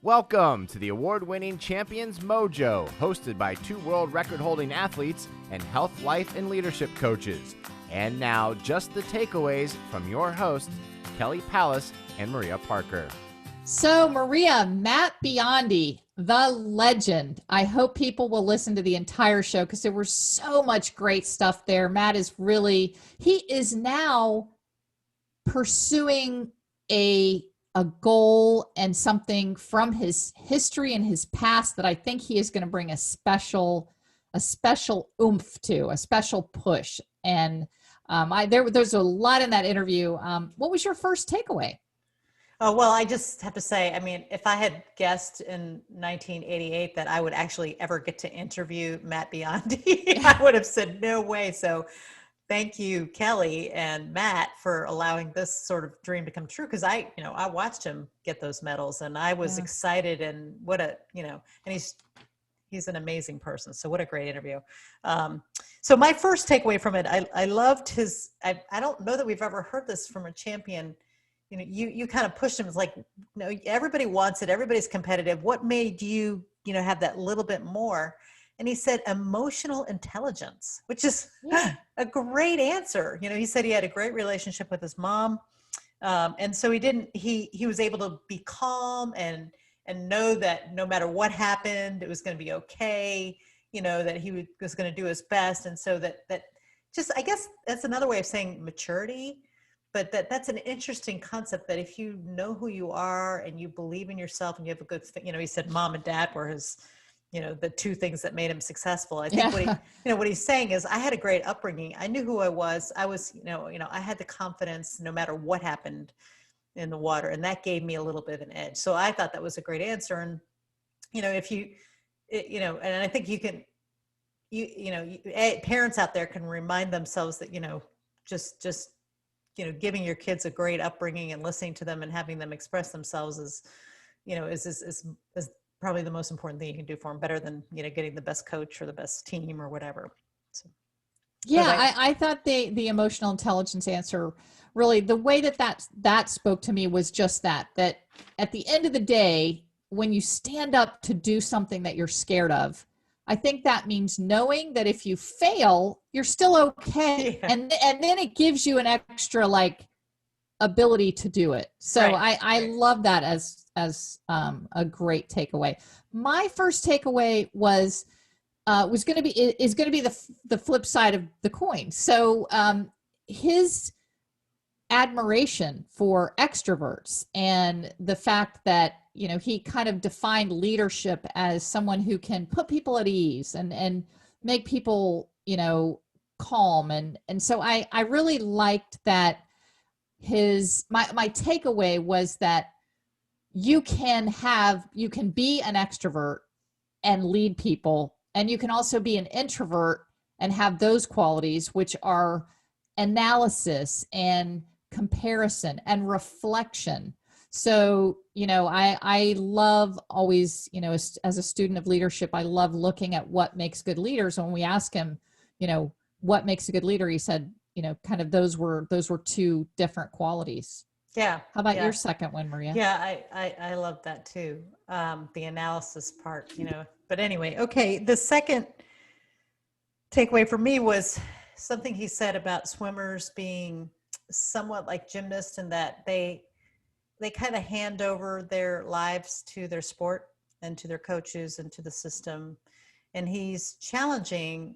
Welcome to the award-winning Champions Mojo, hosted by two world record-holding athletes and health, life, and leadership coaches. And now, just the takeaways from your hosts, Kelly Pallas and Maria Parker. So, Maria, Matt Biondi, the legend. I hope people will listen to the entire show because there was so much great stuff there. Matt is he is now pursuing a goal and something from his history and his past that I think he is going to bring a special oomph to, a special push. And there's a lot in that interview. What was your first takeaway? Oh, well, I just have to say, I mean, if I had guessed in 1988 that I would actually ever get to interview Matt Biondi, I would have said no way. So thank you, Kelly and Matt, for allowing this sort of dream to come true. Because I watched him get those medals and I was excited, and and he's an amazing person. So what a great interview. So my first takeaway from it, I loved I don't know that we've ever heard this from a champion. You kind of pushed him. It's like, everybody wants it. Everybody's competitive. What made you, have that little bit more? And he said emotional intelligence, which is a great answer. He said he had a great relationship with his mom. And so he was able to be calm and know that no matter what happened, it was going to be okay, that he was going to do his best. And so that just, I guess that's another way of saying maturity, but that's an interesting concept, that if you know who you are and you believe in yourself and you have a good, he said mom and dad were his, the two things that made him successful. I think what he's saying is, I had a great upbringing. I knew who I was. I was, I had the confidence no matter what happened in the water. And that gave me a little bit of an edge. So I thought that was a great answer. And, if and I think you can, parents out there can remind themselves that, just giving your kids a great upbringing and listening to them and having them express themselves is probably the most important thing you can do for them, better than, getting the best coach or the best team or whatever. So, yeah, I thought the emotional intelligence answer, really the way that spoke to me was just that at the end of the day, when you stand up to do something that you're scared of, I think that means knowing that if you fail, you're still okay. Yeah. And then it gives you an extra ability to do it. So I love that as a great takeaway. My first takeaway is going to be the flip side of the coin. So his admiration for extroverts and the fact that he kind of defined leadership as someone who can put people at ease and make people calm, and so I really liked that. My takeaway was that you can be an extrovert and lead people, and you can also be an introvert and have those qualities, which are analysis and comparison and reflection. So, I love always, as a student of leadership, I love looking at what makes good leaders. And when we ask him, what makes a good leader, he said, kind of those were two different qualities. Yeah. How about your second one, Maria? Yeah, I love that too. The analysis part, but anyway, okay. The second takeaway for me was something he said about swimmers being somewhat like gymnasts, and that they kind of hand over their lives to their sport and to their coaches and to the system. And he's challenging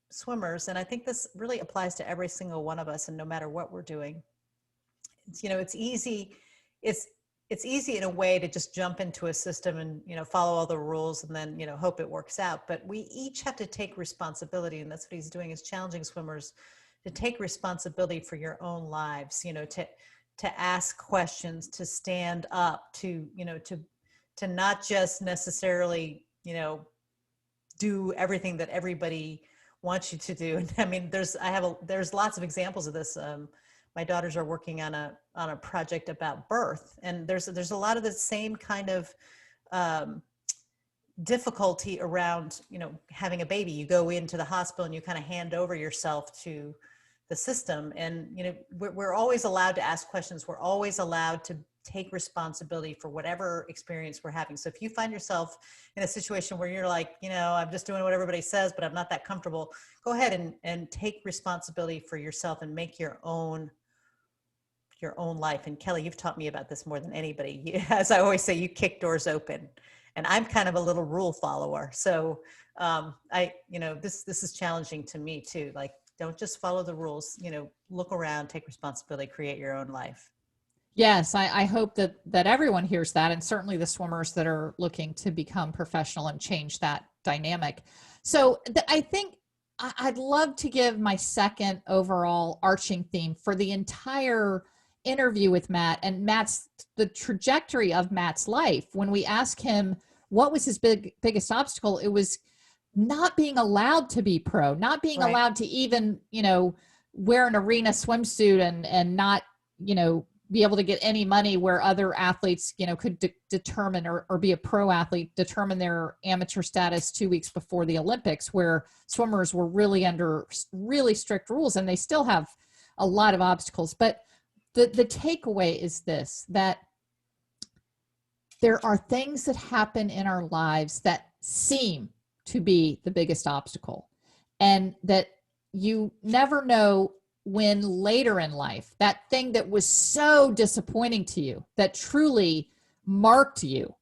swimmers. And I think this really applies to every single one of us, and no matter what we're doing. It's easy in a way to just jump into a system and, follow all the rules and then, hope it works out. But we each have to take responsibility. And that's what he's doing, is challenging swimmers to take responsibility for your own lives, to ask questions, to stand up, to not just necessarily, do everything that everybody wants you to do. And I mean, there's lots of examples of this. My daughters are working on a project about birth, and there's a lot of the same kind of difficulty around, having a baby. You go into the hospital and you kind of hand over yourself to the system, and we're always allowed to ask questions. We're always allowed take responsibility for whatever experience we're having. So if you find yourself in a situation where you're like, I'm just doing what everybody says, but I'm not that comfortable, go ahead and take responsibility for yourself and make your own life. And Kelly, you've taught me about this more than anybody. As I always say, you kick doors open, and I'm kind of a little rule follower. So this is challenging to me too. Like, don't just follow the rules, look around, take responsibility, create your own life. Yes, I hope that everyone hears that, and certainly the swimmers that are looking to become professional and change that dynamic. So I think I'd love to give my second overall arching theme for the entire interview with Matt, and the trajectory of Matt's life. When we asked him what was his biggest obstacle, it was not being allowed to be pro, not being allowed to even, wear an arena swimsuit and not, be able to get any money where other athletes, could determine or be a pro athlete, determine their amateur status 2 weeks before the Olympics, where swimmers were really under really strict rules, and they still have a lot of obstacles. But the takeaway is this, that there are things that happen in our lives that seem to be the biggest obstacle, and that you never know when later in life, that thing that was so disappointing to you, that truly marked you,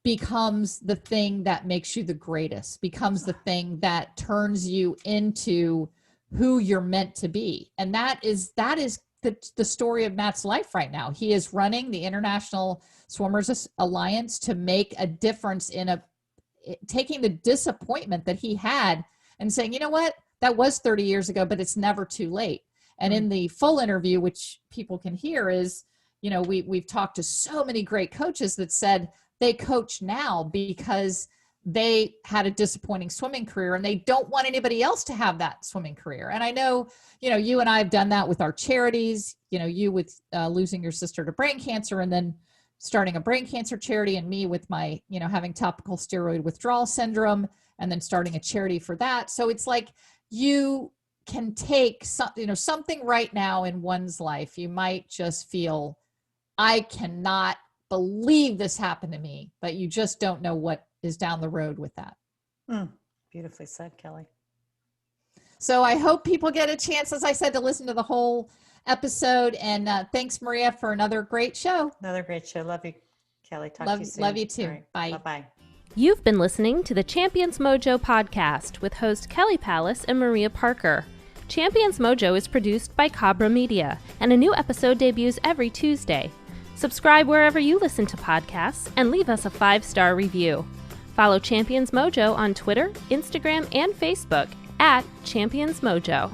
becomes the thing that makes you the greatest, becomes the thing that turns you into who you're meant to be. And that is the story of Matt's life right now. He is running the International Swimmers Alliance to make a difference in taking the disappointment that he had and saying, you know what, that was 30 years ago, but it's never too late. And in the full interview, which people can hear, is, we've talked to so many great coaches that said they coach now because they had a disappointing swimming career and they don't want anybody else to have that swimming career. And I know, you and I have done that with our charities, you with losing your sister to brain cancer and then starting a brain cancer charity, and me with my, having topical steroid withdrawal syndrome and then starting a charity for that. So it's like, you can take something right now in one's life. You might just feel, I cannot believe this happened to me, but you just don't know what is down the road with that. Beautifully said, Kelly. So I hope people get a chance, as I said, to listen to the whole episode. And thanks, Maria, for another great show. Another great show. Love you, Kelly. Talk to you soon. Love you too. Right. Bye. Bye-bye. You've been listening to the Champions Mojo podcast with host Kelly Pallas and Maria Parker. Champions Mojo is produced by Cabra Media, and a new episode debuts every Tuesday. Subscribe wherever you listen to podcasts and leave us a 5-star review. Follow Champions Mojo on Twitter, Instagram, and Facebook @Champions Mojo.